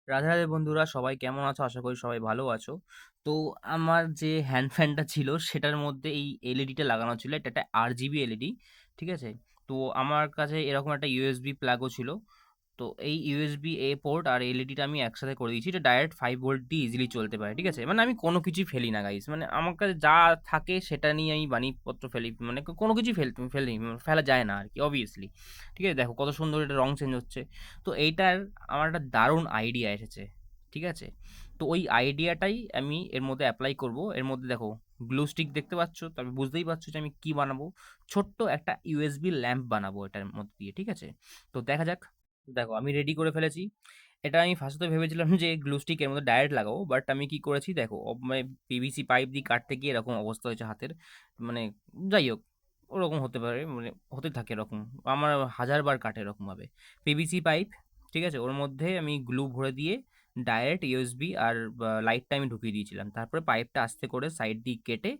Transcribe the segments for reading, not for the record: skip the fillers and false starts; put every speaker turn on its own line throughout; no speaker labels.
রাধে রাধে বন্ধুরা, সবাই কেমন আছো? আশা করি সবাই ভালো আছো। তো আমার যে হ্যান্ড ফ্যানটা ছিল সেটার মধ্যে এই এলইডিটা লাগানো ছিল। এটা একটা আরজিবি এলইডি, ঠিক আছে? তো আমার কাছে এরকম একটা ইউএসবি প্লাগও ছিল। তো এই ইউএসবি এ পোর্ট আর এলইডিটা আমি একসাথে করে দিয়েছি। এটা ডাইরেক্ট 5 ভোল্ট দিয়ে ইজিলি চলতে পারে, ঠিক আছে? মানে আমি কোনো কিছুই ফেলি না গাইস, মানে আমার কাছে যা থাকে সেটা নিয়ে আমি বাণীপত্র ফেলি, মানে কোনো কিছুই ফেলি, ফেলা যায় না আর কি, অবভিয়াসলি। ঠিক আছে, দেখো কত সুন্দর এটা রং চেঞ্জ হচ্ছে। তো এইটার আমার একটা দারুণ আইডিয়া এসেছে, ঠিক আছে? তো ওই আইডিয়াটাই আমি এর মধ্যে অ্যাপ্লাই করব। এর মধ্যে দেখো গ্লু স্টিক দেখতে পাচ্ছ, তবে বুঝতেই পারছো যে আমি কি বানাবো। ছোট্ট একটা ইউএসবি ল্যাম্প বানাবো এটার মধ্যে দিয়ে, ঠিক আছে? তো দেখা যাক। দেখো আমি রেডি করে ফেলেছি। এটা আমি ফার্স্টে ভেবেছিলাম যে গ্লু স্টিক এর মধ্যে ডাইরেক্ট লাগাবো, বাট আমি কি করেছি দেখো, মানে পিভিসি পাইপ দিয়ে কাটতে গিয়ে এরকম অবস্থা হয়েছে হাতের। মানে যাই হোক, ওরকম হতে পারে, মানে হতে থাকে এরকম। আমার হাজারবার কাটে এরকমভাবে পিভিসি পাইপ, ঠিক আছে? ওর মধ্যে আমি গ্লু ভরে দিয়ে ডাইরেক্ট ইউএসবি আর লাইটটা আমি ঢুকিয়ে দিয়েছিলাম। তারপরে পাইপটা আস্তে করে সাইড দিয়ে কেটে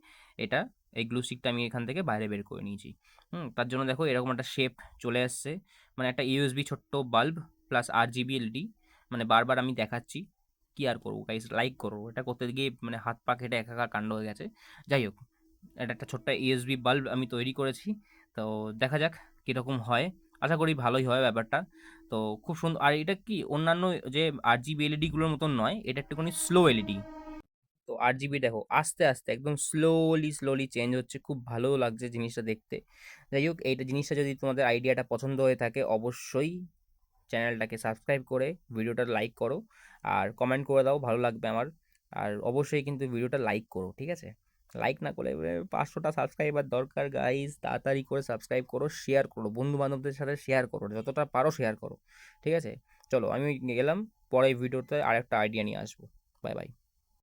এটা, এই গ্লু স্টিকটা আমি এখান থেকে বাইরে বের করে নিয়েছি। তার জন্য দেখো এরকম একটা শেপ চলে আসছে। মানে একটা ইউএসবি ছোট্ট বাল্ব প্লাস RGB এলইডি। মানে বারবার আমি দেখাচ্ছি, কি আর করবো গাইস, লাইক করবো। এটা করতে গিয়ে মানে হাত পা কেটে একাকার কাণ্ড হয়ে গেছে। যাই হোক, এটা একটা ছোট্ট ইউএসবি বাল্ব আমি তৈরি করেছি। তো দেখা যাক কীরকম হয়। আশা করি ভালোই হয় ব্যাপারটা। তো খুব সুন্দর। আর এটা কি অন্যান্য যে RGB এলইডিগুলোর মতন নয়, এটা একটুখানি স্লো এলইডি। তো RGB দেখো আস্তে আস্তে একদম স্লোলি স্লোলি চেঞ্জ হচ্ছে, খুব ভালো লাগছে জিনিসটা দেখতে। যাই হোক, এইটা জিনিসটা যদি তোমাদের আইডিয়াটা পছন্দ হয়ে থাকে, অবশ্যই চ্যানেলটাকে সাবস্ক্রাইব করে ভিডিওটা লাইক করো, আর কমেন্ট করে দাও, ভালো লাগবে আমার। আর অবশ্যই কিন্তু ভিডিওটা লাইক করো, ঠিক আছে? লাইক না করলে 500টা সাবস্ক্রাইবার দরকার গাইজ, তাড়াতাড়ি করে সাবস্ক্রাইব করো, শেয়ার করো, বন্ধু বান্ধবদের সাথে শেয়ার করো, যতটা পারো শেয়ার করো, ঠিক আছে? চলো আমি গেলাম, পরে ভিডিওতে আরেকটা আইডিয়া নিয়ে আসবো। Bye bye.